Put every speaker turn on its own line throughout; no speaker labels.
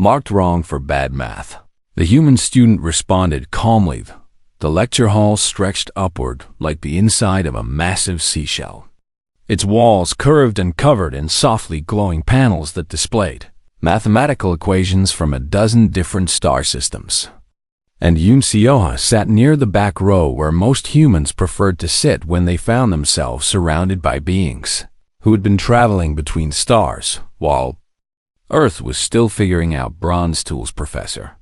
marked wrong for bad math. The human student responded calmly. The lecture hall stretched upward like the inside of a massive seashell. Its walls curved and covered in softly glowing panels that displayed mathematical equations from a dozen different star systems. And Yoon Seoha sat near the back row where most humans preferred to sit when they found themselves surrounded by beings who had been traveling between stars, while Earth was still figuring out bronze tools. Professor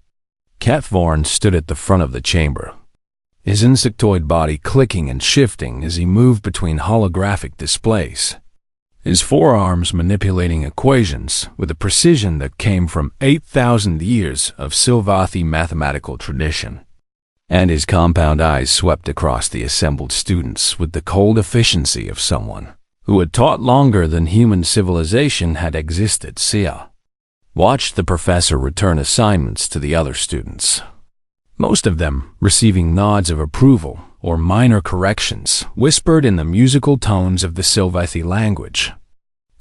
Kathvorn stood at the front of the chamber, his insectoid body clicking and shifting as he moved between holographic displays, his forearms manipulating equations with a precision that came from 8,000 years of Silvathi mathematical tradition. And his compound eyes swept across the assembled students with the cold efficiency of someone who had taught longer than human civilization had existed. Sia watched the professor return assignments to the other students, most of them receiving nods of approval or minor corrections whispered in the musical tones of the Silvathi language.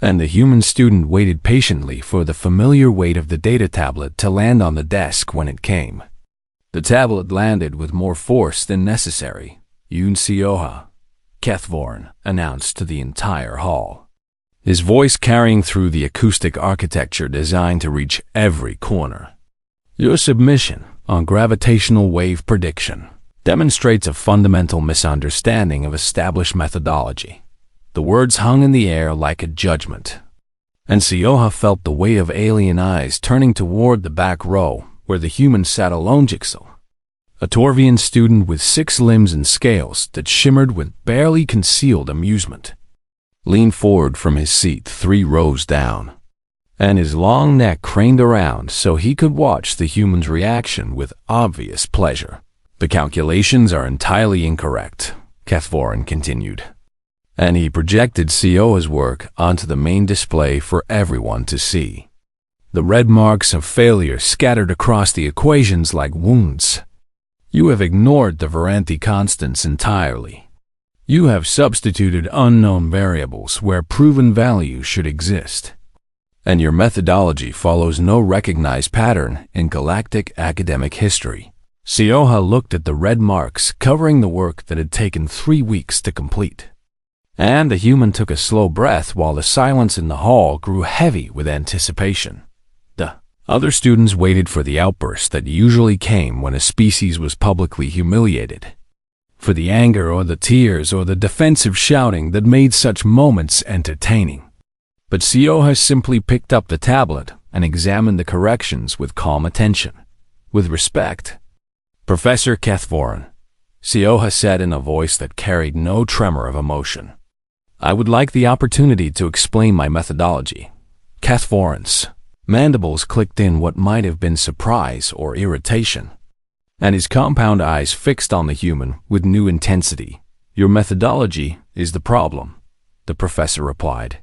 And the human student waited patiently for the familiar weight of the data tablet to land on the desk. When it came, the tablet landed with more force than necessary. Yoon Seoha, Kathvorn announced to the entire hall, his voice carrying through the acoustic architecture designed to reach every corner. Your submission on gravitational wave prediction demonstrates a fundamental misunderstanding of established methodology. The words hung in the air like a judgment, and Seoha felt the weight of alien eyes turning toward the back row where the human sat alone. Jigsaw, a Torvian student with 6 limbs and scales that shimmered with barely concealed amusement, leaned forward from his seat 3 rows down, and his long neck craned around so he could watch the human's reaction with obvious pleasure. The calculations are entirely incorrect, Kathvorn continued, and he projected Seoha's work onto the main display for everyone to see. The red marks of failure scattered across the equations like wounds. You have ignored the Varanthi constants entirely. You have substituted unknown variables where proven value should exist, and your methodology follows no recognized pattern in galactic academic history. Seoha looked at the red marks covering the work that had taken 3 weeks to complete, and the human took a slow breath while the silence in the hall grew heavy with anticipation. The other students waited for the outburst that usually came when a species was publicly humiliated, for the anger or the tears or the defensive shouting that made such moments entertaining. But Seoha simply picked up the tablet and examined the corrections with calm attention. With respect, Professor Kathvorn, Seoha said in a voice that carried no tremor of emotion, I would like the opportunity to explain my methodology. Kathvorn's mandibles clicked in what might have been surprise or irritation, and his compound eyes fixed on the human with new intensity. Your methodology is the problem, the professor replied.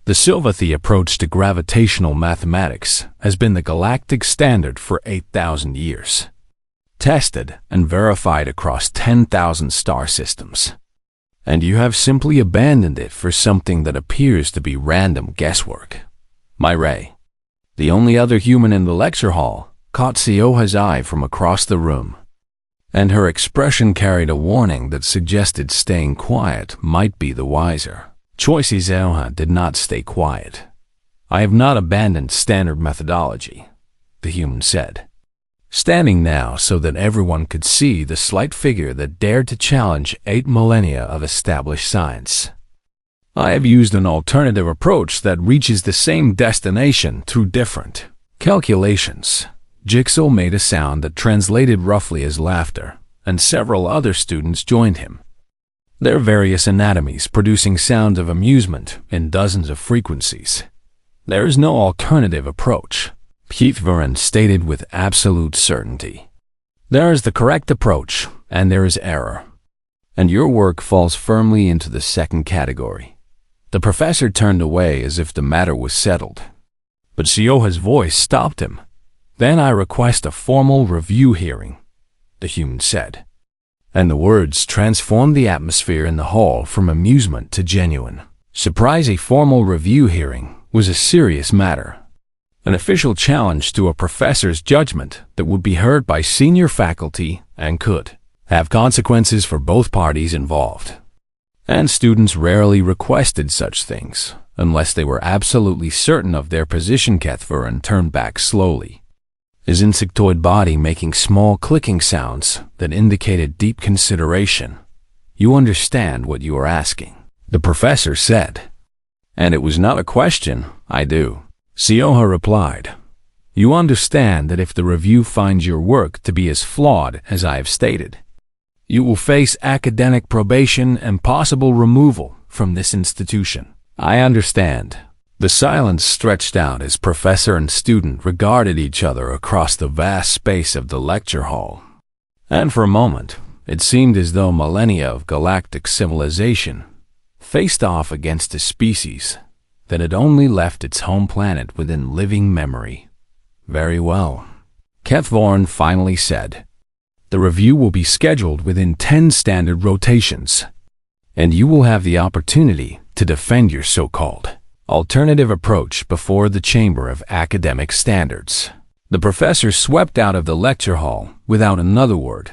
The Silvathi approach to gravitational mathematics has been the galactic standard for 8,000 years, tested and verified across 10,000 star systems, and you have simply abandoned it for something that appears to be random guesswork. Ray, the only other human in the lecture hall, caught Seoha's eye from across the room, and her expression carried a warning that suggested staying quiet might be the wiser choice. Seoha did not stay quiet. I have not abandoned standard methodology, the human said, standing now so that everyone could see the slight figure that dared to challenge 8 millennia of established science. I have used an alternative approach that reaches the same destination through different calculations. Jigsaw made a sound that translated roughly as laughter, and several other students joined him, their various anatomies producing sounds of amusement in dozens of frequencies. There is no alternative approach, Kathvorn stated with absolute certainty. There is the correct approach, and there is error, and your work falls firmly into the second category. The professor turned away as if the matter was settled, but Seoha's voice stopped him. Then I request a formal review hearing, the human said, and the words transformed the atmosphere in the hall from amusement to genuine surprise. A formal review hearing was a serious matter. An official challenge to a professor's judgment that would be heard by senior faculty and could have consequences for both parties involved. And students rarely requested such things, unless they were absolutely certain of their position. Kethvaran turned back slowly, his insectoid body making small clicking sounds that indicated deep consideration. "You understand what you are asking," the professor said. "And it was not a question, I do," Sioha replied. "You understand that if the review finds your work to be as flawed as I have stated, you will face academic probation and possible removal from this institution." "I understand." The silence stretched out as professor and student regarded each other across the vast space of the lecture hall. And for a moment, it seemed as though millennia of galactic civilization faced off against a species that had only left its home planet within living memory. "Very well," Kethvaran finally said. "The review will be scheduled within 10 standard rotations, and you will have the opportunity to defend your so-called alternative approach before the Chamber of Academic Standards." The professor swept out of the lecture hall without another word,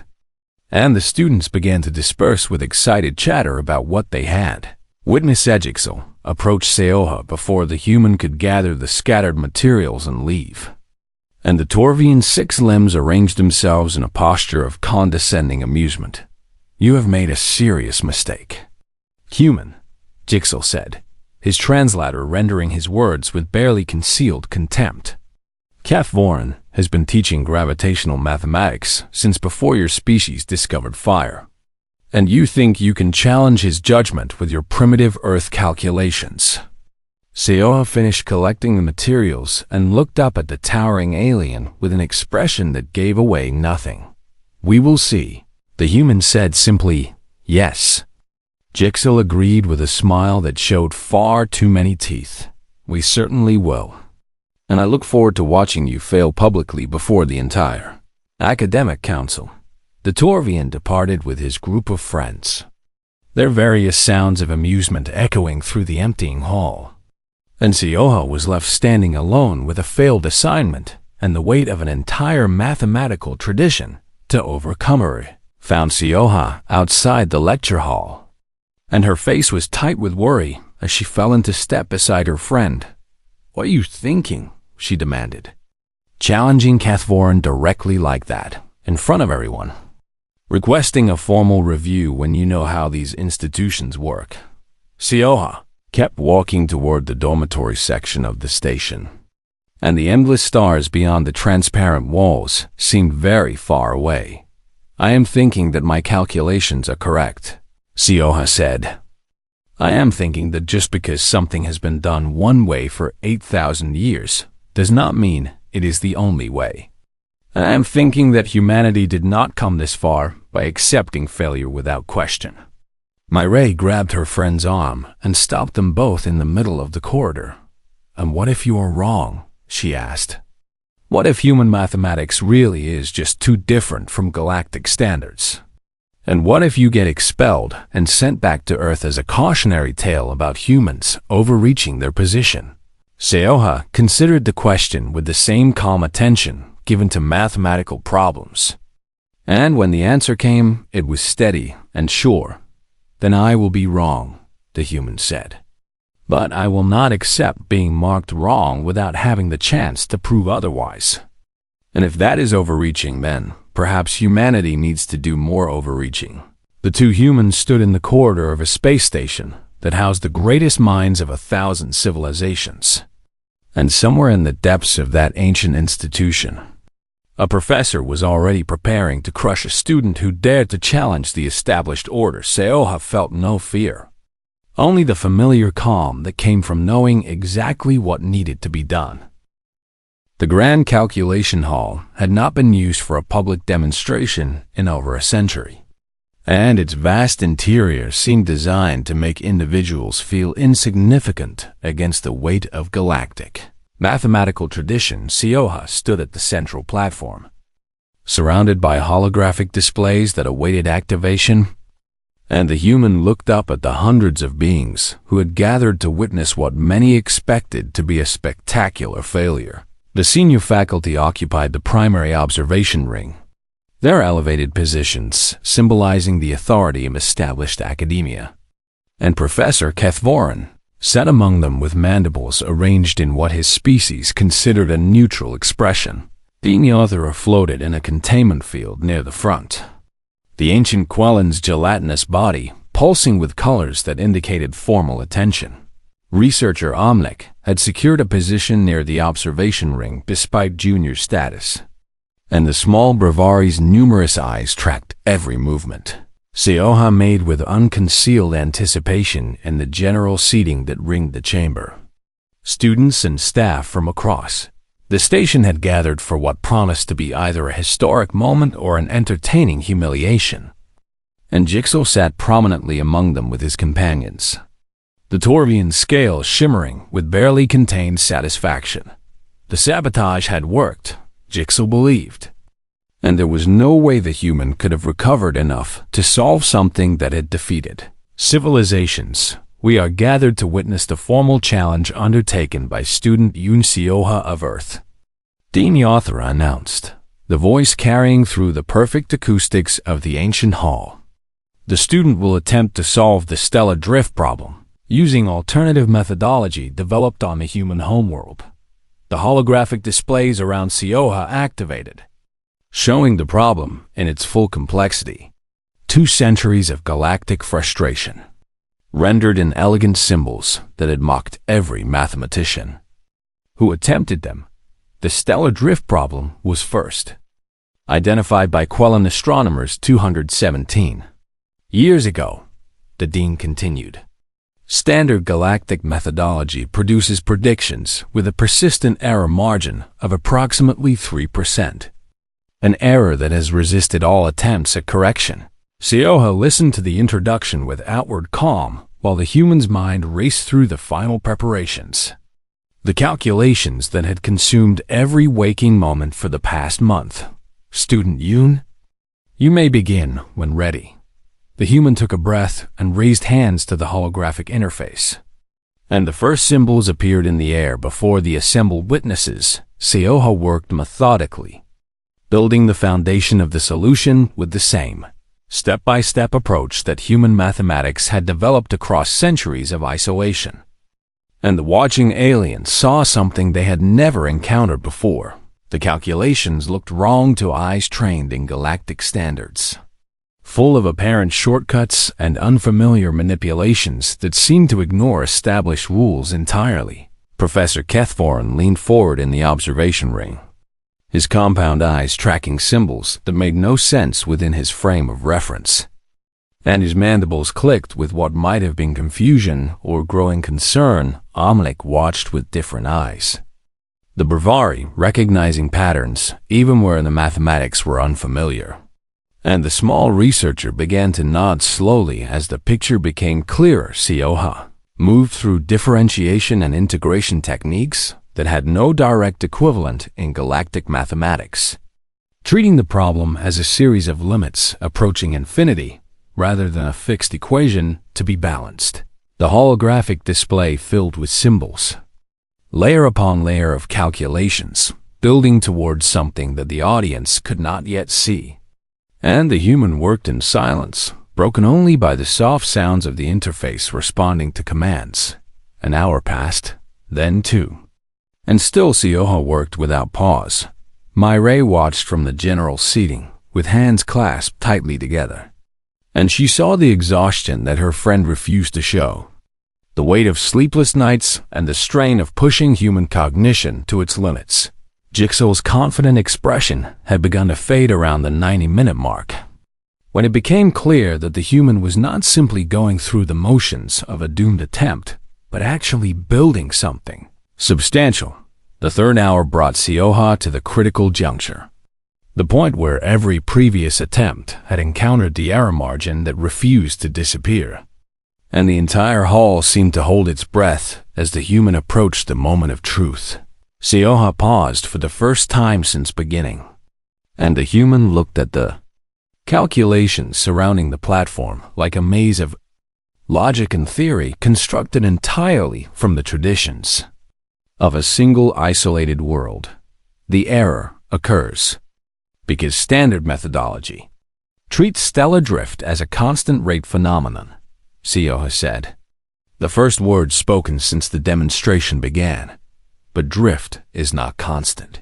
and the students began to disperse with excited chatter about what they had witnessed. Ejixel approached Sioha before the human could gather the scattered materials and leave, and the Torvian 6 limbs arranged themselves in a posture of condescending amusement. "You have made a serious mistake, human," Jixel said, his translator rendering his words with barely concealed contempt. "Kethvaran has been teaching gravitational mathematics since before your species discovered fire, and you think you can challenge his judgment with your primitive Earth calculations." Sioha finished collecting the materials and looked up at the towering alien with an expression that gave away nothing. "We will see," the human said simply. "Yes." Jixel agreed with a smile that showed far too many teeth. "We certainly will. And I look forward to watching you fail publicly before the entire Academic Council." The Torvian departed with his group of friends, their various sounds of amusement echoing through the emptying hall. And Sioha was left standing alone with a failed assignment and the weight of an entire mathematical tradition to overcome. Her found Sioha outside the lecture hall, and her face was tight with worry as she fell into step beside her friend. "What are you thinking?" she demanded, challenging Kethvaran directly like that, in front of everyone. "Requesting a formal review when you know how these institutions work." Sioha kept walking toward the dormitory section of the station, and the endless stars beyond the transparent walls seemed very far away. "I am thinking that my calculations are correct," Sioha said. "I am thinking that just because something has been done one way for 8,000 years does not mean it is the only way. I am thinking that humanity did not come this far by accepting failure without question." Myray grabbed her friend's arm and stopped them both in the middle of the corridor. "And what if you are wrong?" she asked. "What if human mathematics really is just too different from galactic standards? And what if you get expelled and sent back to Earth as a cautionary tale about humans overreaching their position?" Sioha considered the question with the same calm attention given to mathematical problems. And when the answer came, it was steady and sure. "Then I will be wrong," the human said. "But I will not accept being marked wrong without having the chance to prove otherwise. And if that is overreaching, then perhaps humanity needs to do more overreaching." The two humans stood in the corridor of a space station that housed the greatest minds of 1,000 civilizations. And somewhere in the depths of that ancient institution, a professor was already preparing to crush a student who dared to challenge the established order. Sioha felt no fear, only the familiar calm that came from knowing exactly what needed to be done. The Grand Calculation Hall had not been used for a public demonstration in over a century, and its vast interior seemed designed to make individuals feel insignificant against the weight of galactic mathematical tradition. Sioha stood at the central platform, surrounded by holographic displays that awaited activation, and the human looked up at the hundreds of beings who had gathered to witness what many expected to be a spectacular failure. The senior faculty occupied the primary observation ring, their elevated positions symbolizing the authority of established academia. And Professor Kethvorin sat among them with mandibles arranged in what his species considered a neutral expression. The author floated in a containment field near the front, the ancient Quellen's gelatinous body pulsing with colors that indicated formal attention. Researcher Omnic had secured a position near the observation ring despite junior status, and the small Bravari's numerous eyes tracked every movement. Sioha made with unconcealed anticipation in the general seating that ringed the chamber. Students and staff from across the station had gathered for what promised to be either a historic moment or an entertaining humiliation, and Jigsaw sat prominently among them with his companions, the Torvian scale shimmering with barely contained satisfaction. The sabotage had worked, Jigsaw believed, and there was no way the human could have recovered enough to solve something that had defeated civilizations. We are gathered to witness the formal challenge undertaken by student Yun Sioha of Earth, Dean Yothra announced, the voice carrying through the perfect acoustics of the ancient hall. The student will attempt to solve the stellar drift problem using alternative methodology developed on the human homeworld. The holographic displays around Sioha activated, showing the problem in its full complexity. 2 centuries of galactic frustration, rendered in elegant symbols that had mocked every mathematician who attempted them. The stellar drift problem was first identified by Quellan astronomers 217 years ago, the dean continued. Standard galactic methodology produces predictions with a persistent error margin of approximately 3%, an error that has resisted all attempts at correction. Sioha listened to the introduction with outward calm while the human's mind raced through the final preparations. The calculations that had consumed every waking moment for the past month. Student Yoon, you may begin when ready. The human took a breath and raised hands to the holographic interface, and the first symbols appeared in the air before the assembled witnesses. Sioha worked methodically, building the foundation of the solution with the same step-by-step approach that human mathematics had developed across centuries of isolation. And the watching aliens saw something they had never encountered before. The calculations looked wrong to eyes trained in galactic standards, full of apparent shortcuts and unfamiliar manipulations that seemed to ignore established rules entirely. Professor Kethvorin leaned forward in the observation ring, his compound eyes tracking symbols that made no sense within his frame of reference, and his mandibles clicked with what might have been confusion or growing concern. Omnic watched with different eyes, the Bravari recognizing patterns even where the mathematics were unfamiliar, and the small researcher began to nod slowly as the picture became clearer. Sioha moved through differentiation and integration techniques that had no direct equivalent in galactic mathematics, treating the problem as a series of limits approaching infinity rather than a fixed equation to be balanced. The holographic display filled with symbols, layer upon layer of calculations, building towards something that the audience could not yet see. And the human worked in silence, broken only by the soft sounds of the interface responding to commands. An hour passed, then 2. And still Sioha worked without pause. Myray watched from the general seating, with hands clasped tightly together, and she saw the exhaustion that her friend refused to show, the weight of sleepless nights and the strain of pushing human cognition to its limits. Jigsaw's confident expression had begun to fade around the 90-minute mark, when it became clear that the human was not simply going through the motions of a doomed attempt, but actually building something substantial. The third hour brought Sioha to the critical juncture, the point where every previous attempt had encountered the error margin that refused to disappear, and the entire hall seemed to hold its breath as the human approached the moment of truth. Sioha paused for the first time since beginning, and the human looked at the calculations surrounding the platform like a maze of logic and theory constructed entirely from the traditions of a single isolated world. The error occurs because standard methodology treats stellar drift as a constant rate phenomenon, SciFi said. The first words spoken since the demonstration began. But drift is not constant.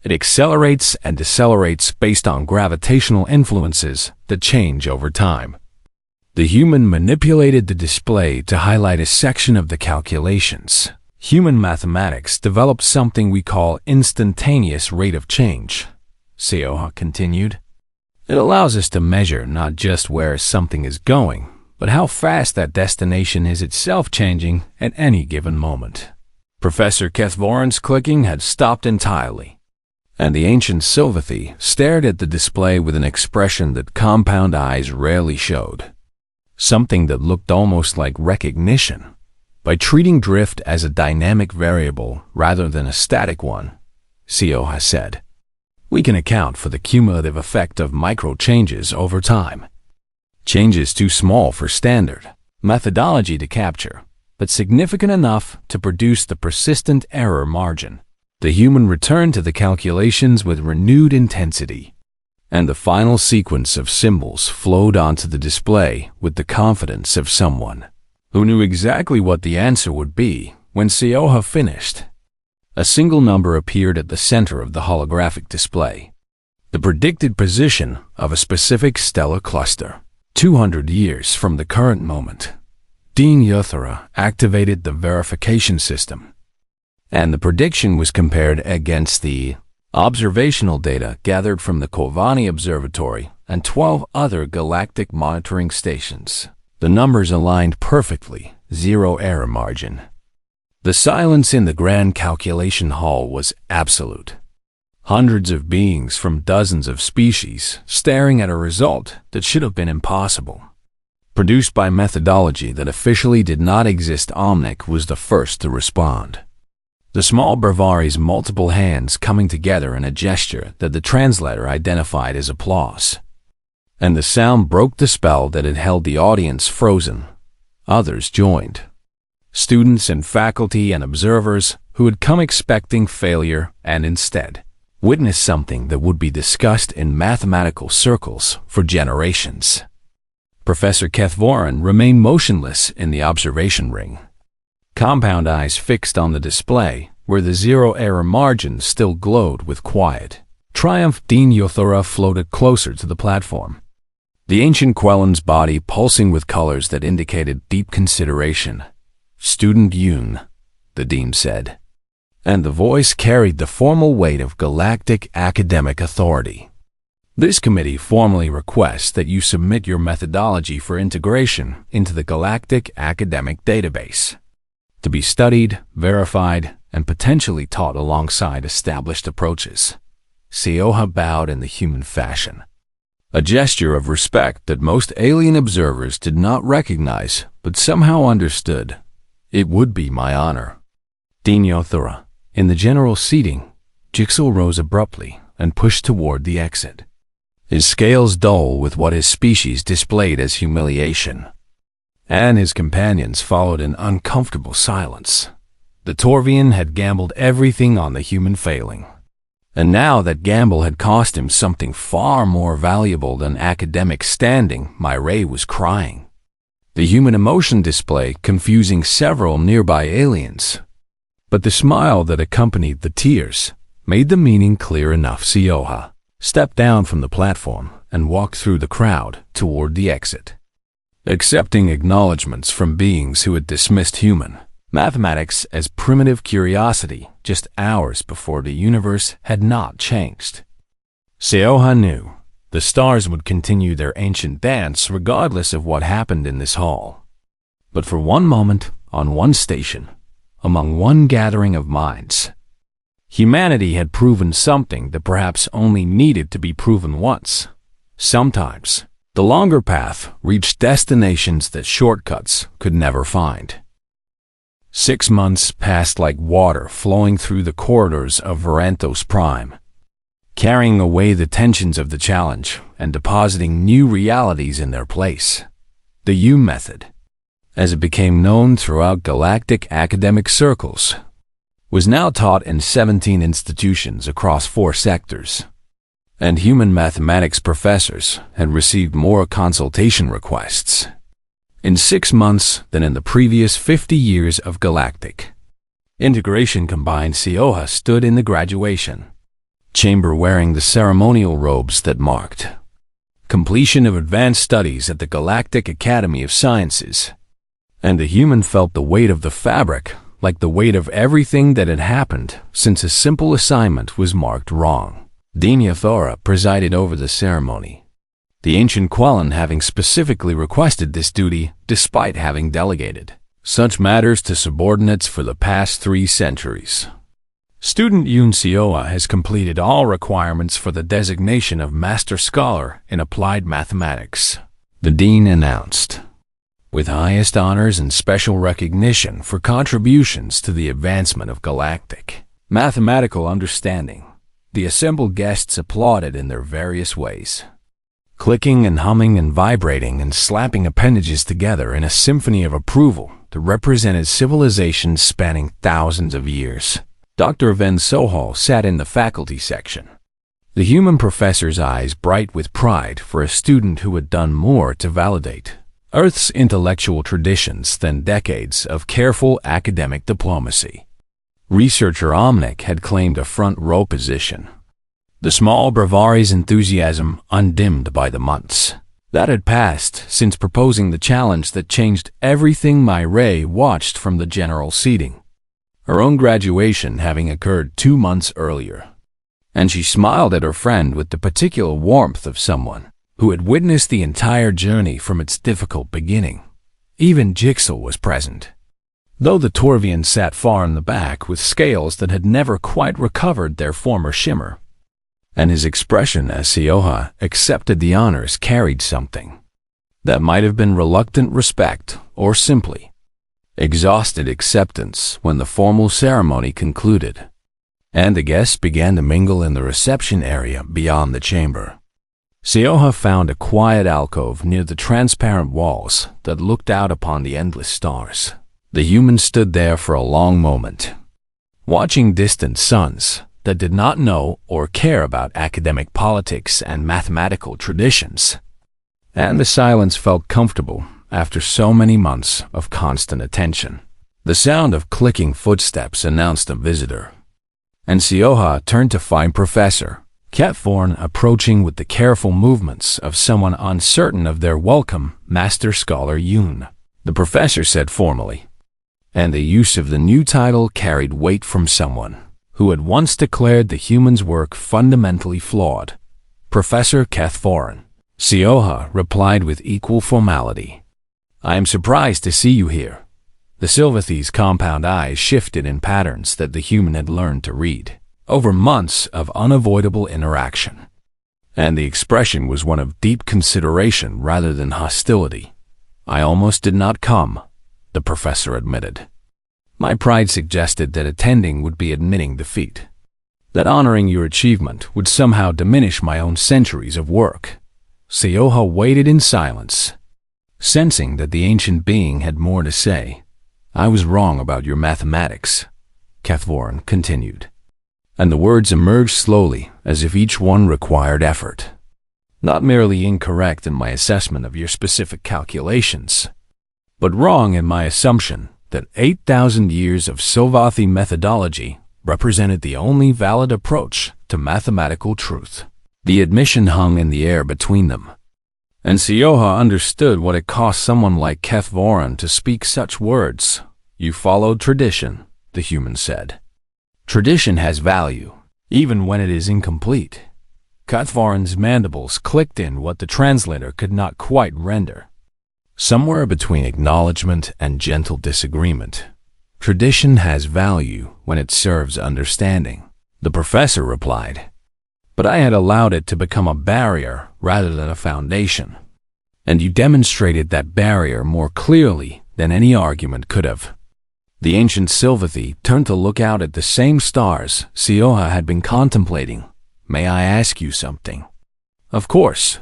It accelerates and decelerates based on gravitational influences that change over time. The human manipulated the display to highlight a section of the calculations. Human mathematics developed something we call instantaneous rate of change, SciFi continued. It allows us to measure not just where something is going, but how fast that destination is itself changing at any given moment. Professor Kethvoran's clicking had stopped entirely, and the ancient Sylvathy stared at the display with an expression that compound eyes rarely showed. Something that looked almost like recognition. By treating drift as a dynamic variable rather than a static one, SciFi said, we can account for the cumulative effect of micro changes over time. Changes too small for standard methodology to capture, but significant enough to produce the persistent error margin. The human returned to the calculations with renewed intensity, and the final sequence of symbols flowed onto the display with the confidence of someone who knew exactly what the answer would be when SciFi finished. A single number appeared at the center of the holographic display, the predicted position of a specific stellar cluster. 200 years from the current moment, Dean Yothera activated the verification system, and the prediction was compared against the observational data gathered from the Kovani Observatory and 12 other galactic monitoring stations. The numbers aligned perfectly, zero error margin. The silence in the grand calculation hall was absolute. Hundreds of beings from dozens of species staring at a result that should have been impossible. Produced by methodology that officially did not exist, Omnic was the first to respond. The small Brevari's multiple hands coming together in a gesture that the translator identified as applause. And the sound broke the spell that had held the audience frozen. Others joined. Students and faculty and observers who had come expecting failure and instead witnessed something that would be discussed in mathematical circles for generations. Professor Kethvoran remained motionless in the observation ring, compound eyes fixed on the display where the zero error margin still glowed with quiet triumph. Dean Yothera floated closer to the platform, the ancient Quellen's body pulsing with colors that indicated deep consideration. Student Yoon, the dean said, and the voice carried the formal weight of galactic academic authority. This committee formally requests that you submit your methodology for integration into the Galactic Academic Database, to be studied, verified, and potentially taught alongside established approaches. SciFi bowed in the human fashion, a gesture of respect that most alien observers did not recognize but somehow understood. It would be my honor. Dean Yothera. In the general seating, Jixel rose abruptly and pushed toward the exit, his scales dull with what his species displayed as humiliation. And his companions followed in uncomfortable silence. The Torvian had gambled everything on the human failing. And now that gamble had cost him something far more valuable than academic standing, Myray was crying. The human emotion display confusing several nearby aliens. But the smile that accompanied the tears made the meaning clear enough. SciFi stepped down from the platform and walked through the crowd toward the exit, accepting acknowledgments from beings who had dismissed human mathematics as primitive curiosity just hours before the universe had not changed. SciFi knew the stars would continue their ancient dance regardless of what happened in this hall. But for one moment, on one station, among one gathering of minds, humanity had proven something that perhaps only needed to be proven once. Sometimes, the longer path reached destinations that shortcuts could never find. 6 months passed like water flowing through the corridors of Varantos Prime, carrying away the tensions of the challenge and depositing new realities in their place. The U method, as it became known throughout galactic academic circles, was now taught in 17 institutions across 4 sectors, and human mathematics professors had received more consultation requests in 6 months than in the previous 50 years of Galactic integration combined. HFY stood in the graduation chamber wearing the ceremonial robes that marked completion of advanced studies at the Galactic Academy of Sciences, and the human felt the weight of the fabric, like the weight of everything that had happened since a simple assignment was marked wrong. Dina Thora presided over the ceremony, the ancient Quellan having specifically requested this duty despite having delegated such matters to subordinates for the past 3 centuries. Student Yoon Seoa has completed all requirements for the designation of Master Scholar in Applied Mathematics, the Dean announced, with highest honors and special recognition for contributions to the advancement of galactic mathematical understanding. The assembled guests applauded in their various ways, clicking and humming and vibrating and slapping appendages together in a symphony of approval that represented civilizations spanning thousands of years. Dr. Ven Sohal sat in the faculty section, the human professor's eyes bright with pride for a student who had done more to validate Earth's intellectual traditions than decades of careful academic diplomacy. Researcher Omnic had claimed a front row position, the small Bravari's enthusiasm undimmed by the months that had passed since proposing the challenge that changed everything. Mai Ray watched from the general seating, her own graduation having occurred 2 months earlier, and she smiled at her friend with the particular warmth of someone who had witnessed the entire journey from its difficult beginning. Even Jixel was present, though the Torvian sat far in the back with scales that had never quite recovered their former shimmer, and his expression as HFY accepted the honors carried something that might have been reluctant respect or simply exhausted acceptance when the formal ceremony concluded, and the guests began to mingle in the reception area beyond the chamber. HFY found a quiet alcove near the transparent walls that looked out upon the endless stars. The human stood there for a long moment, watching distant suns that did not know or care about academic politics and mathematical traditions, and the silence felt comfortable after so many months of constant attention. The sound of clicking footsteps announced a visitor, and HFY turned to find Professor Catthorne approaching with the careful movements of someone uncertain of their welcome. Master Scholar Yoon, the professor said formally, and the use of the new title carried weight from someone who had once declared the human's work fundamentally flawed. Professor Catthorne. HFY replied with equal formality. I am surprised to see you here. The Sylvathi's compound eyes shifted in patterns that the human had learned to read over months of unavoidable interaction, and the expression was one of deep consideration rather than hostility. I almost did not come, the professor admitted. My pride suggested that attending would be admitting defeat, that honoring your achievement would somehow diminish my own centuries of work. HFY waited in silence, sensing that the ancient being had more to say. I was wrong about your mathematics, Catthorne continued, and the words emerged slowly as if each one required effort. Not merely incorrect in my assessment of your specific calculations, but wrong in my assumption that 8,000 years of Sylvathi methodology represented the only valid approach to mathematical truth. The admission hung in the air between them, and HFY understood what it cost someone like Catthorne to speak such words. You followed tradition, the human said. Tradition has value, even when it is incomplete. Catthorne's mandibles clicked in what the translator could not quite render. Somewhere between acknowledgement and gentle disagreement. Tradition has value when it serves understanding, the professor replied. But I had allowed it to become a barrier rather than a foundation, and you demonstrated that barrier more clearly than any argument could have. The ancient Sylvathi turned to look out at the same stars HFY had been contemplating. May I ask you something? Of course.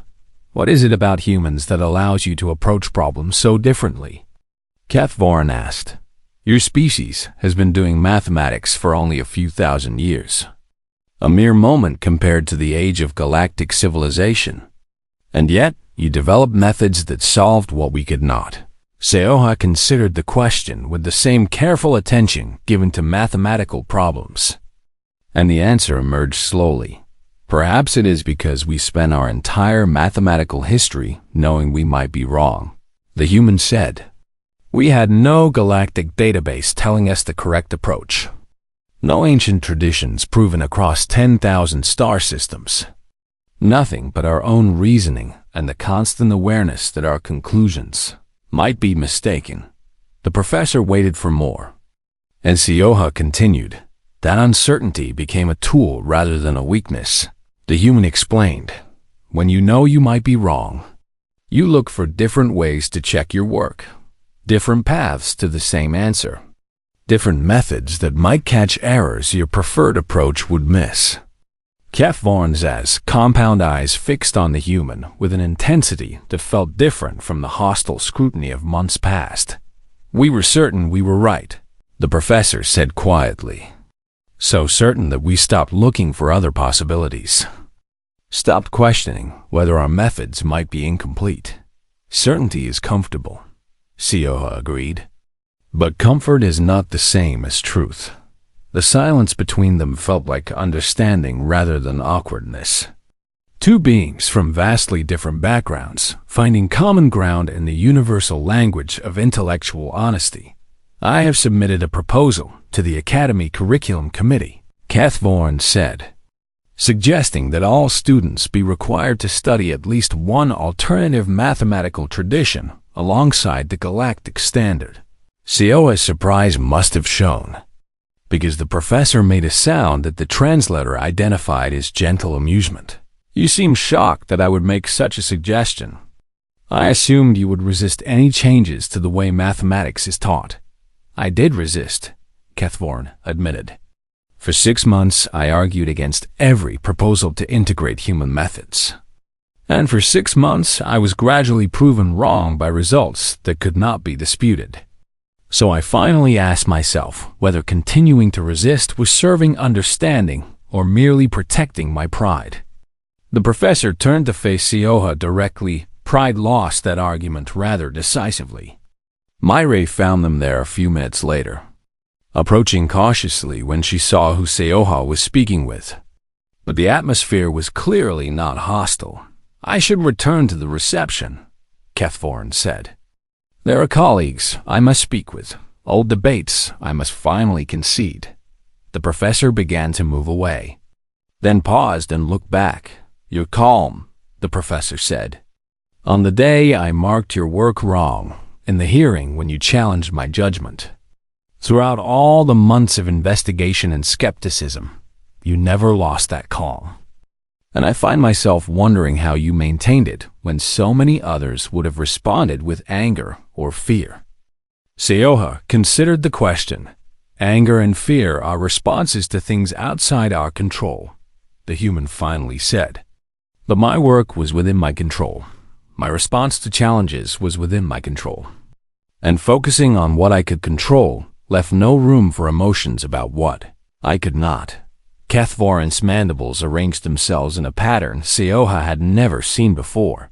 What is it about humans that allows you to approach problems so differently? Catthorne asked. Your species has been doing mathematics for only a few thousand years. A mere moment compared to the age of galactic civilization. And yet, you developed methods that solved what we could not. Seoha considered the question with the same careful attention given to mathematical problems. And the answer emerged slowly. Perhaps it is because we spent our entire mathematical history knowing we might be wrong. The human said. We had no galactic database telling us the correct approach. No ancient traditions proven across 10,000 star systems. Nothing but our own reasoning and the constant awareness that our conclusions might be mistaken. The professor waited for more. And Seoha continued. That uncertainty became a tool rather than a weakness. The human explained. When you know you might be wrong, you look for different ways to check your work. Different paths to the same answer. Different methods that might catch errors your preferred approach would miss. Kefvarn's compound eyes fixed on the human with an intensity that felt different from the hostile scrutiny of months past. We were certain we were right, the professor said quietly. So certain that we stopped looking for other possibilities. Stopped questioning whether our methods might be incomplete. Certainty is comfortable, Seoha agreed. But comfort is not the same as truth. The silence between them felt like understanding rather than awkwardness. Two beings from vastly different backgrounds, finding common ground in the universal language of intellectual honesty. I have submitted a proposal to the Academy Curriculum Committee, Kefvarn said, suggesting that all students be required to study at least one alternative mathematical tradition alongside the galactic standard. Seoha's surprise must have shown, because the professor made a sound that the translator identified as gentle amusement. You seem shocked that I would make such a suggestion. I assumed you would resist any changes to the way mathematics is taught. I did resist, Kefvarn admitted. For 6 months, I argued against every proposal to integrate human methods. And for 6 months, I was gradually proven wrong by results that could not be disputed. So I finally asked myself whether continuing to resist was serving understanding or merely protecting my pride. The professor turned to face Seoha directly. Pride lost that argument rather decisively. Myre found them there a few minutes later, approaching cautiously when she saw who Seoha was speaking with. But the atmosphere was clearly not hostile. I should return to the reception, Kefvarn said. There are colleagues I must speak with, old debates I must finally concede. The professor began to move away, then paused and looked back. You're calm, the professor said. On the day I marked your work wrong, in the hearing when you challenged my judgment. Throughout all the months of investigation and skepticism, you never lost that calm. And I find myself wondering how you maintained it when so many others would have responded with anger or fear. Seoha considered the question. Anger and fear are responses to things outside our control, the human finally said. But my work was within my control. My response to challenges was within my control. And focusing on what I could control left no room for emotions about what I could not. Kefvarn's mandibles arranged themselves in a pattern Seoha had never seen before,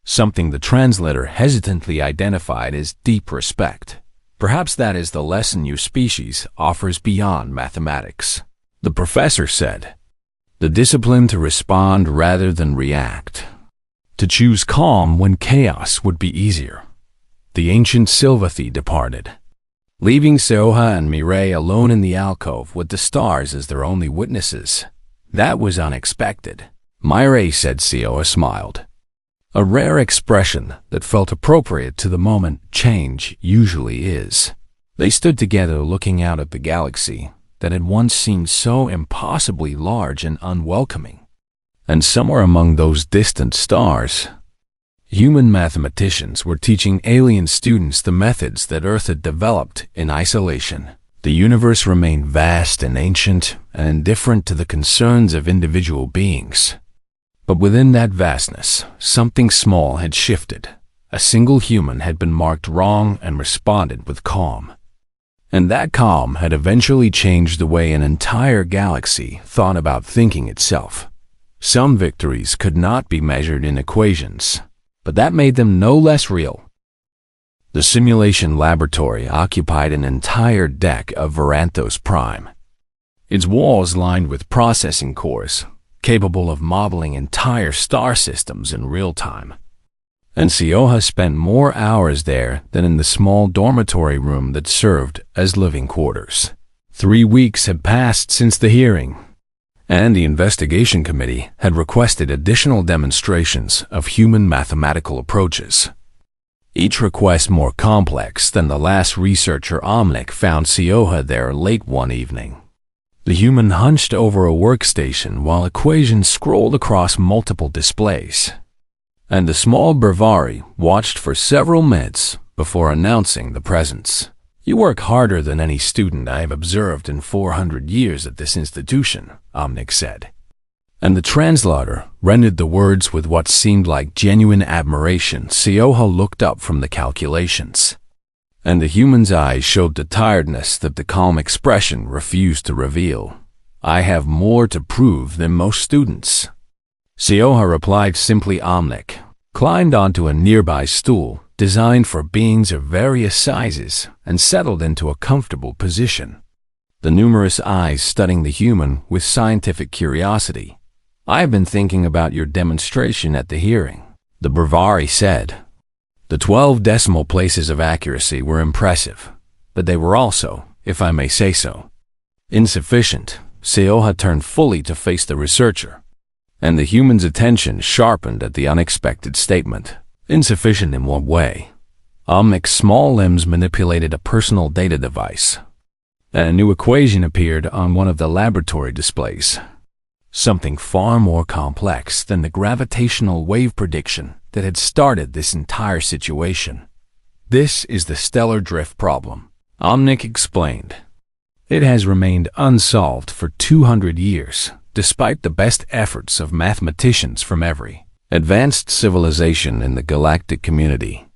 something the translator hesitantly identified as deep respect. Perhaps that is the lesson your species offers beyond mathematics, the professor said. The discipline to respond rather than react. To choose calm when chaos would be easier. The ancient Sylvathy departed, leaving Seoha and Myre alone in the alcove with the stars as their only witnesses. That was unexpected, Myre said. Seoha smiled. A rare expression that felt appropriate to the moment change usually is. They stood together looking out at the galaxy that had once seemed so impossibly large and unwelcoming. And somewhere among those distant stars, human mathematicians were teaching alien students the methods that Earth had developed in isolation. The universe remained vast and ancient and indifferent to the concerns of individual beings. But within that vastness, something small had shifted. A single human had been marked wrong and responded with calm. And that calm had eventually changed the way an entire galaxy thought about thinking itself. Some victories could not be measured in equations, but that made them no less real. The simulation laboratory occupied an entire deck of Varanthos Prime. Its walls lined with processing cores, capable of modeling entire star systems in real time. And Sioha spent more hours there than in the small dormitory room that served as living quarters. 3 weeks had passed since the hearing, and the investigation committee had requested additional demonstrations of human mathematical approaches. Each request more complex than the last researcher Omnic found Sioha there late one evening. The human hunched over a workstation while equations scrolled across multiple displays, and the small Brevari watched for several minutes before announcing the presence. "You work harder than any student I have observed in 400 years at this institution," Omnic said. And the translator rendered the words with what seemed like genuine admiration. Sioha looked up from the calculations, and the human's eyes showed the tiredness that the calm expression refused to reveal. "I have more to prove than most students." Sioha replied simply. Omnic climbed onto a nearby stool designed for beings of various sizes and settled into a comfortable position, the numerous eyes studying the human with scientific curiosity. "I have been thinking about your demonstration at the hearing," the Brevari said. The 12 decimal places of accuracy were impressive, but they were also, if I may say so, insufficient. Sioha turned fully to face the researcher, and the human's attention sharpened at the unexpected statement. "Insufficient in what way?" Omnic's small limbs manipulated a personal data device, and a new equation appeared on one of the laboratory displays. Something far more complex than the gravitational wave prediction that had started this entire situation. "This is the stellar drift problem," Omnic explained. "It has remained unsolved for 200 years, despite the best efforts of mathematicians from every advanced civilization in the galactic community.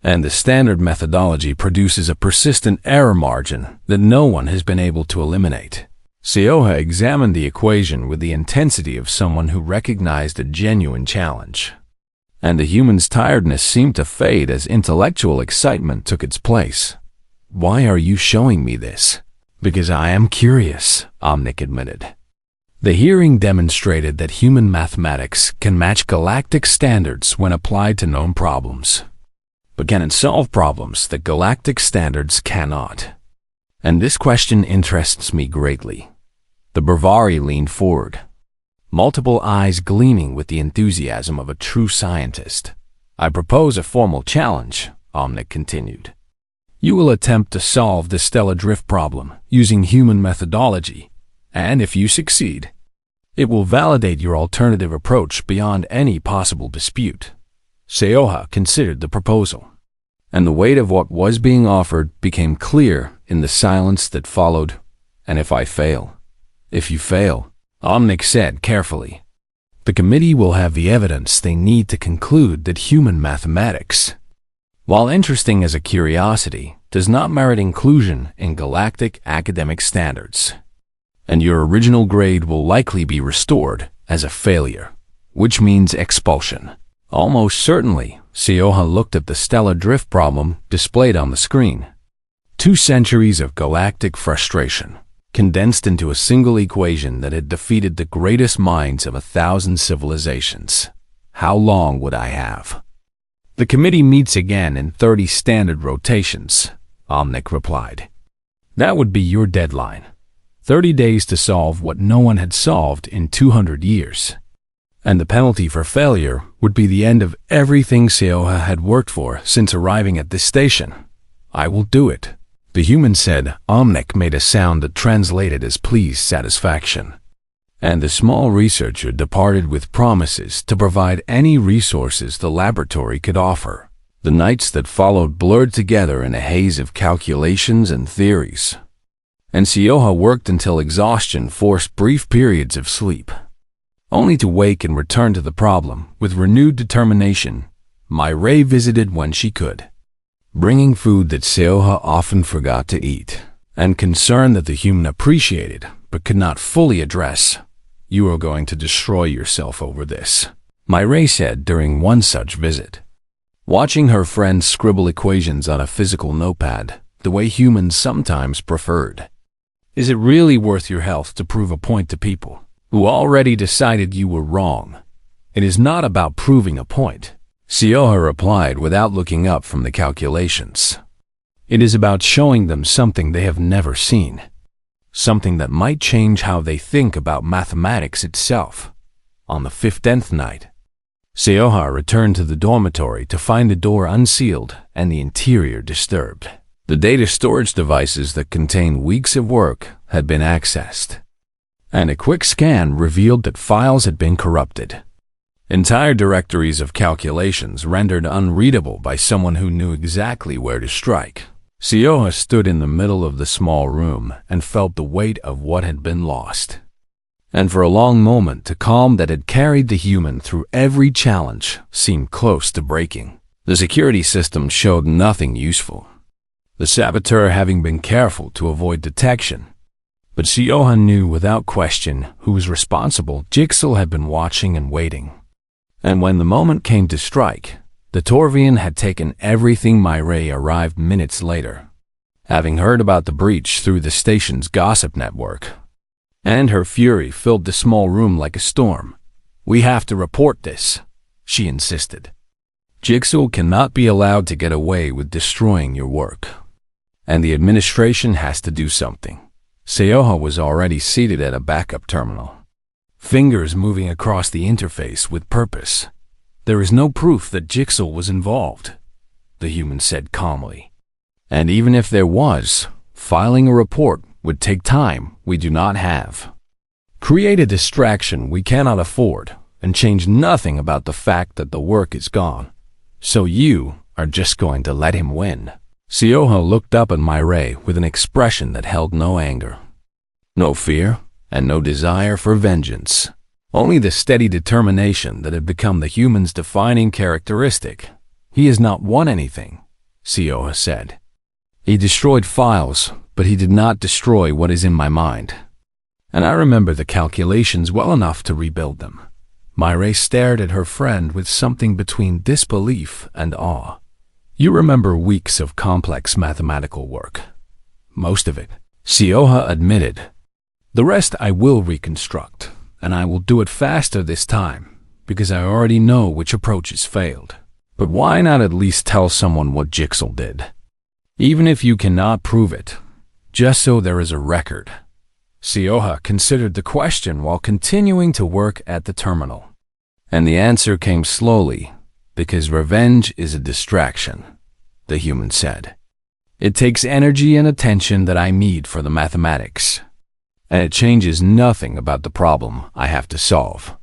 And the standard methodology produces a persistent error margin that no one has been able to eliminate." Sioha examined the equation with the intensity of someone who recognized a genuine challenge, and the human's tiredness seemed to fade as intellectual excitement took its place. "Why are you showing me this?" "Because I am curious," Omnic admitted. The hearing demonstrated that human mathematics can match galactic standards when applied to known problems, but can it solve problems that galactic standards cannot? And this question interests me greatly. The Brevari leaned forward, multiple eyes gleaming with the enthusiasm of a true scientist. "I propose a formal challenge," Omnic continued. "You will attempt to solve the stellar drift problem using human methodology, and if you succeed, it will validate your alternative approach beyond any possible dispute." Sioha considered the proposal, and the weight of what was being offered became clear in the silence that followed. "And if I fail?" "If you fail," Omnic said carefully, "the committee will have the evidence they need to conclude that human mathematics, while interesting as a curiosity, does not merit inclusion in galactic academic standards. And your original grade will likely be restored as a failure, which means expulsion." Almost certainly, Sioha looked at the stellar drift problem displayed on the screen. 2 centuries of galactic frustration, condensed into a single equation that had defeated the greatest minds of 1,000 civilizations. How long would I have? "The committee meets again in 30 standard rotations," Omnic replied. "That would be your deadline. 30 days to solve what no one had solved in 200 years. And the penalty for failure would be the end of everything Sioha had worked for since arriving at this station." "I will do it," the human said. Omnic made a sound that translated as pleased satisfaction, and the small researcher departed with promises to provide any resources the laboratory could offer. The nights that followed blurred together in a haze of calculations and theories, and Sioha worked until exhaustion forced brief periods of sleep, only to wake and return to the problem with renewed determination. Myray visited when she could, bringing food that Sioha often forgot to eat. and concern that the human appreciated but could not fully address. "You are going to destroy yourself over this," Myray said during one such visit. Watching her friend scribble equations on a physical notepad, the way humans sometimes preferred. "Is it really worth your health to prove a point to people who already decided you were wrong?" "It is not about proving a point," Sioha replied without looking up from the calculations. "It is about showing them something they have never seen. Something that might change how they think about mathematics itself." On the 15th night, Sioha returned to the dormitory to find the door unsealed and the interior disturbed. The data storage devices that contained weeks of work had been accessed, and a quick scan revealed that files had been corrupted. Entire directories of calculations rendered unreadable by someone who knew exactly where to strike. Sioha stood in the middle of the small room and felt the weight of what had been lost. And for a long moment, the calm that had carried the human through every challenge seemed close to breaking. The security system showed nothing useful, the saboteur having been careful to avoid detection. But Sioha knew without question who was responsible. Jigsaw had been watching and waiting. And when the moment came to strike, the Torvian had taken everything. Myray arrived minutes later, having heard about the breach through the station's gossip network, and her fury filled the small room like a storm. "We have to report this," she insisted. "Jigsaw cannot be allowed to get away with destroying your work, and the administration has to do something." Sioha was already seated at a backup terminal, fingers moving across the interface with purpose. "There is no proof that Jigsaw was involved," the human said calmly. "And even if there was, filing a report would take time we do not have. Create a distraction we cannot afford and change nothing about the fact that the work is gone. So you are just going to let him win." Sioha looked up at Myray with an expression that held no anger, no fear, and no desire for vengeance. Only the steady determination that had become the human's defining characteristic. "He has not won anything," Sioha said. "He destroyed files, but he did not destroy what is in my mind. And I remember the calculations well enough to rebuild them." Myray stared at her friend with something between disbelief and awe. "You remember weeks of complex mathematical work." "Most of it," Sioha admitted. "The rest I will reconstruct, and I will do it faster this time, because I already know which approaches failed. But why not at least tell someone what Jigsaw did? Even if you cannot prove it, just so there is a record." Sioha considered the question while continuing to work at the terminal. And the answer came slowly, "Because revenge is a distraction," the human said. "It takes energy and attention that I need for the mathematics, and it changes nothing about the problem I have to solve.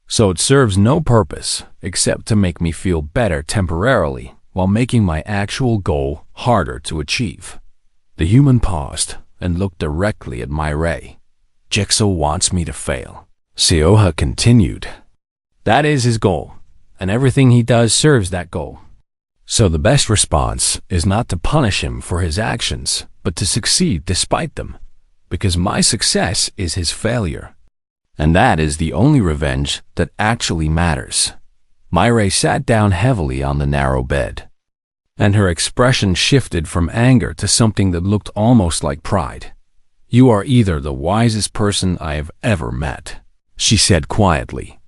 So it serves no purpose except to make me feel better temporarily while making my actual goal harder to achieve." The human paused and looked directly at Myray. "Jigsaw wants me to fail," Sioha continued. "That is his goal, and everything he does serves that goal. So the best response is not to punish him for his actions, but to succeed despite them, because my success is his failure. And that is the only revenge that actually matters." Myray sat down heavily on the narrow bed, and her expression shifted from anger to something that looked almost like pride. "You are either the wisest person I have ever met," she said quietly,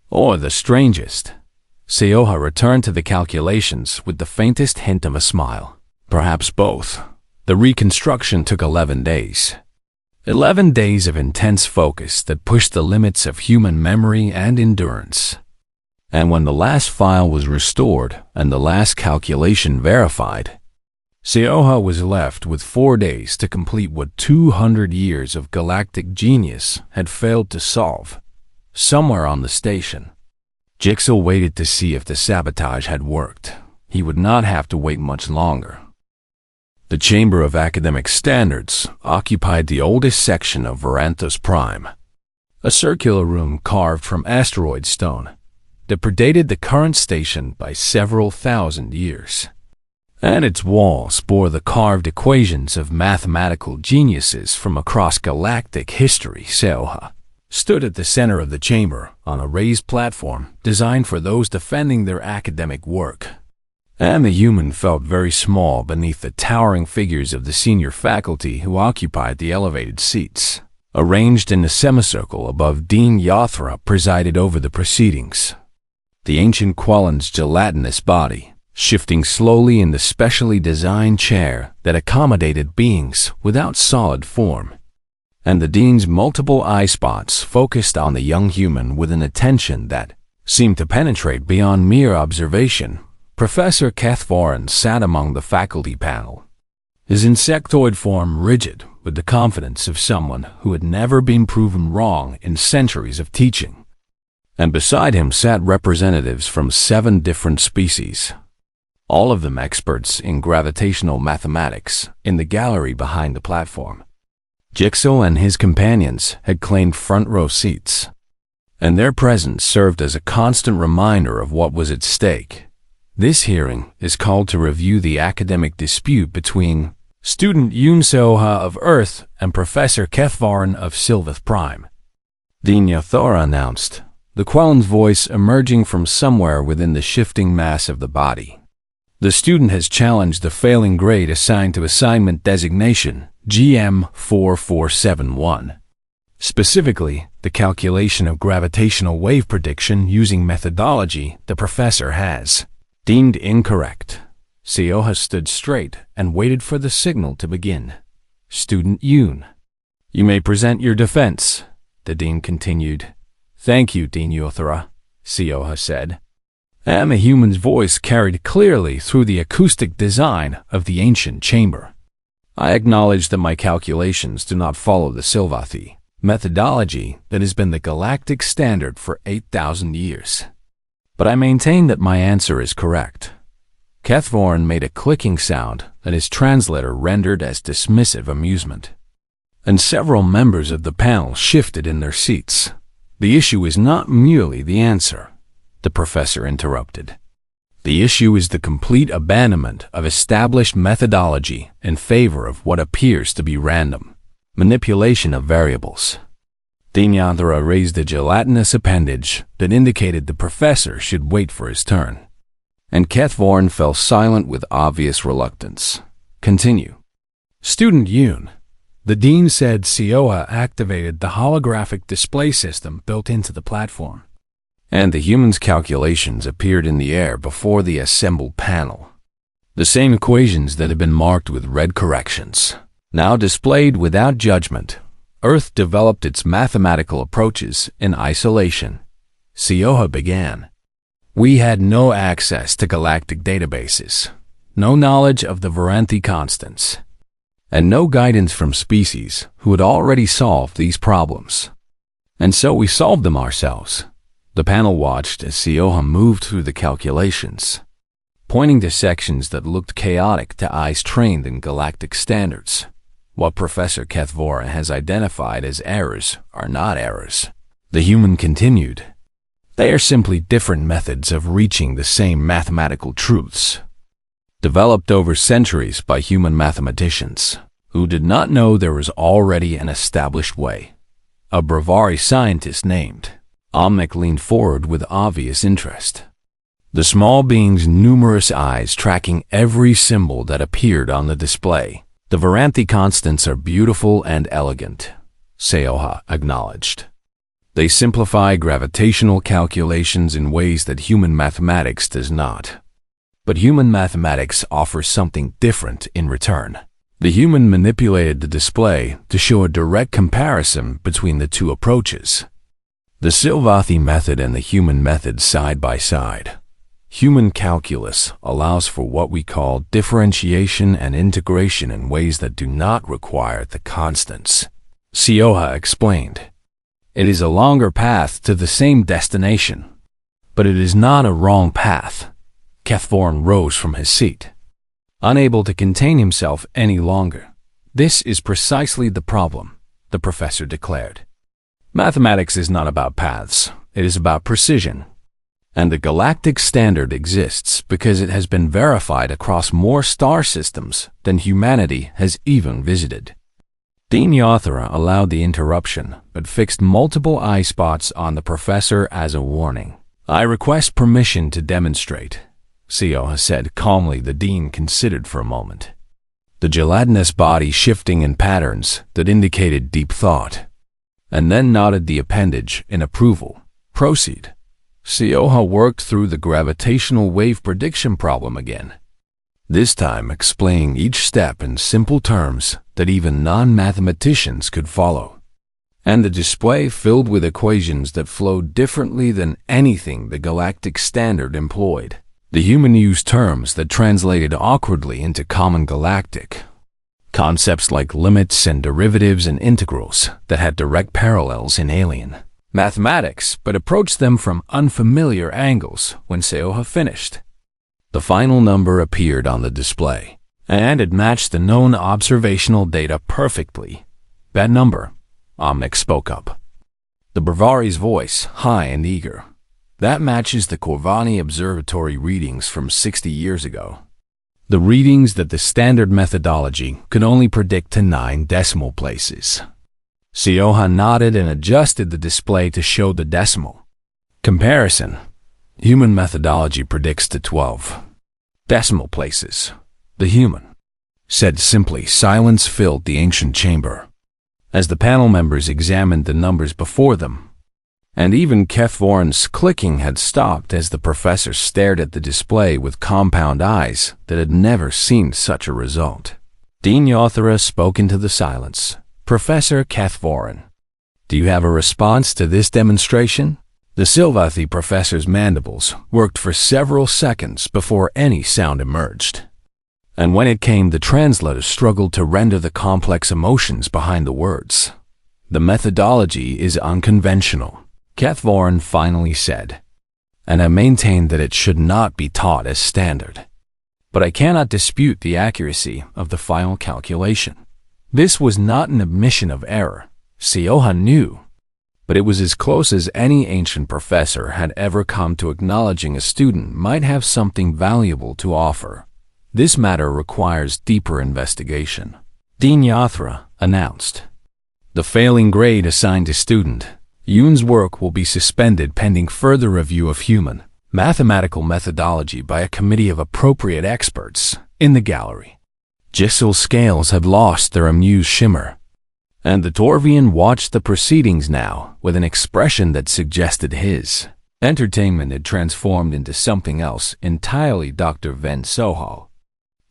"or the strangest." Sioha returned to the calculations with the faintest hint of a smile. "Perhaps both." The reconstruction took 11 days. 11 days of intense focus that pushed the limits of human memory and endurance. And when the last file was restored and the last calculation verified, Sioha was left with 4 days to complete what 200 years of galactic genius had failed to solve. Somewhere on the station, Jigsaw waited to see if the sabotage had worked. He would not have to wait much longer. The Chamber of Academic Standards occupied the oldest section of Varanthos Prime, a circular room carved from asteroid stone that predated the current station by several thousand years. and its walls bore the carved equations of mathematical geniuses from across galactic history. Sioha stood at the center of the chamber on a raised platform designed for those defending their academic work. And the human felt very small beneath the towering figures of the senior faculty who occupied the elevated seats. Arranged in a semicircle above Dean Yothra presided over the proceedings. The ancient Quellen's gelatinous body, shifting slowly in the specially designed chair that accommodated beings without solid form. And the Dean's multiple eye spots focused on the young human with an attention that seemed to penetrate beyond mere observation. Professor Kethvorin sat among the faculty panel, his insectoid form rigid with the confidence of someone who had never been proven wrong in centuries of teaching. And beside him sat representatives from 7 different species, all of them experts in gravitational mathematics, in the gallery behind the platform. Jigsaw and his companions had claimed front-row seats, and their presence served as a constant reminder of what was at stake. This hearing is called to review the academic dispute between student Yoon Soha of Earth and Professor Kethvarin of Sylvath Prime. Dean Yothora announced, the Quellen's voice emerging from somewhere within the shifting mass of the body. The student has challenged the failing grade assigned to assignment designation GM 4471. Specifically, the calculation of gravitational wave prediction using methodology the professor has deemed incorrect. Sioha stood straight and waited for the signal to begin. Student Yoon, you may present your defense, the dean continued. Thank you, Dean Yothra, Sioha said. And the human's voice carried clearly through the acoustic design of the ancient chamber. I acknowledge that my calculations do not follow the Sylvathi methodology that has been the galactic standard for 8,000 years. But I maintain that my answer is correct. Kethvorin made a clicking sound that his translator rendered as dismissive amusement. And several members of the panel shifted in their seats. The issue is not merely the answer, the professor interrupted. The issue is the complete abandonment of established methodology in favor of what appears to be random manipulation of variables. Dean Yanthara raised a gelatinous appendage that indicated the professor should wait for his turn. And Kethvorin fell silent with obvious reluctance. Continue. Student Yoon, the dean said Sioha activated the holographic display system built into the platform. And the human's calculations appeared in the air before the assembled panel. The same equations that had been marked with red corrections, now displayed without judgment. Earth developed its mathematical approaches in isolation. Sioha began. We had no access to galactic databases, no knowledge of the Varanthi constants, and no guidance from species who had already solved these problems. And so we solved them ourselves. The panel watched as Sioha moved through the calculations, pointing to sections that looked chaotic to eyes trained in galactic standards. What Professor Kethvora has identified as errors are not errors, the human continued. They are simply different methods of reaching the same mathematical truths, developed over centuries by human mathematicians who did not know there was already an established way. A Bravari scientist named Omnic leaned forward with obvious interest, the small being's numerous eyes tracking every symbol that appeared on the display. The Varanthi constants are beautiful and elegant, Sioha acknowledged. They simplify gravitational calculations in ways that human mathematics does not. But human mathematics offers something different in return. The human manipulated the display to show a direct comparison between the two approaches. The Sylvathi method and the human method side by side. Human calculus allows for what we call differentiation and integration in ways that do not require the constants, Sioha explained. It is a longer path to the same destination, but it is not a wrong path. Kethvorn rose from his seat, unable to contain himself any longer. This is precisely the problem, the professor declared. Mathematics is not about paths, it is about precision. And the galactic standard exists because it has been verified across more star systems than humanity has even visited. Dean Yothra allowed the interruption, but fixed multiple eye spots on the professor as a warning. "I request permission to demonstrate," Sioha said calmly. The dean considered for a moment, the gelatinous body shifting in patterns that indicated deep thought, and then nodded the appendage in approval. "Proceed." Sioha worked through the gravitational wave prediction problem again, this time explaining each step in simple terms that even non-mathematicians could follow. And the display filled with equations that flowed differently than anything the galactic standard employed. The human used terms that translated awkwardly into common galactic. Concepts like limits and derivatives and integrals that had direct parallels in alien mathematics, but approached them from unfamiliar angles. When Sioha finished, the final number appeared on the display, and it matched the known observational data perfectly. "That number," Omnic spoke up, the Bravari's voice high and eager, "that matches the Corvani Observatory readings from 60 years ago. The readings that the standard methodology could only predict to 9 decimal places." Sioha nodded and adjusted the display to show the decimal comparison. Human methodology predicts to 12 decimal places. The human said simply. Silence filled the ancient chamber as the panel members examined the numbers before them, and even Kethvoran's clicking had stopped as the professor stared at the display with compound eyes that had never seen such a result. Dean Yothra spoke into the silence. "Professor Kethvoran, do you have a response to this demonstration?" The Silvathi professor's mandibles worked for several seconds before any sound emerged. And when it came, the translator struggled to render the complex emotions behind the words. "The methodology is unconventional," Kethvoran finally said, "and I maintain that it should not be taught as standard. But I cannot dispute the accuracy of the final calculation." This was not an admission of error, Sioha knew, but it was as close as any ancient professor had ever come to acknowledging a student might have something valuable to offer. "This matter requires deeper investigation," Dean Yothra announced. "The failing grade assigned to student Yoon's work will be suspended pending further review of human mathematical methodology by a committee of appropriate experts in the gallery." Jissel's scales had lost their amused shimmer, and the Torvian watched the proceedings now with an expression that suggested his entertainment had transformed into something else entirely. Dr. Ven Sohal,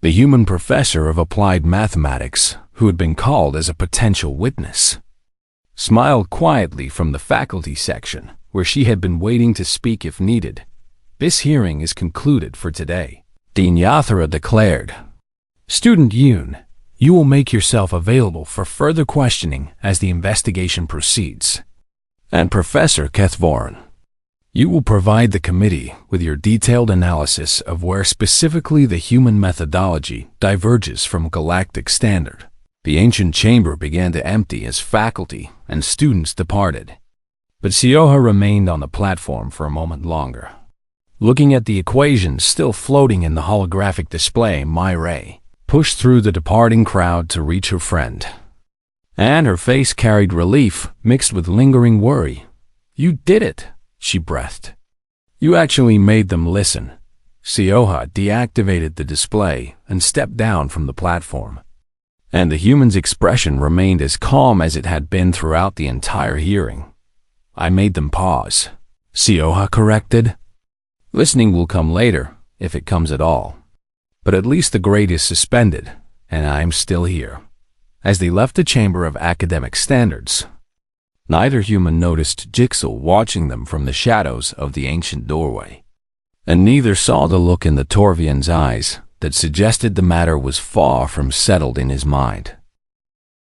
the human professor of applied mathematics who had been called as a potential witness, smiled quietly from the faculty section where she had been waiting to speak if needed. "This hearing is concluded for today," Dean Yothra declared. "Student Yoon, you will make yourself available for further questioning as the investigation proceeds. And Professor Kethvoran, you will provide the committee with your detailed analysis of where specifically the human methodology diverges from galactic standard." The ancient chamber began to empty as faculty and students departed, but Sioha remained on the platform for a moment longer, looking at the equations still floating in the holographic display. Myray pushed through the departing crowd to reach her friend, and her face carried relief mixed with lingering worry. "You did it," she breathed. "You actually made them listen." Sioha deactivated the display and stepped down from the platform, and the human's expression remained as calm as it had been throughout the entire hearing. "I made them pause," Sioha corrected. "Listening will come later, if it comes at all. But at least the grade is suspended, and I'm still here." As they left the Chamber of Academic Standards, neither human noticed Jixel watching them from the shadows of the ancient doorway, and neither saw the look in the Torvian's eyes that suggested the matter was far from settled in his mind.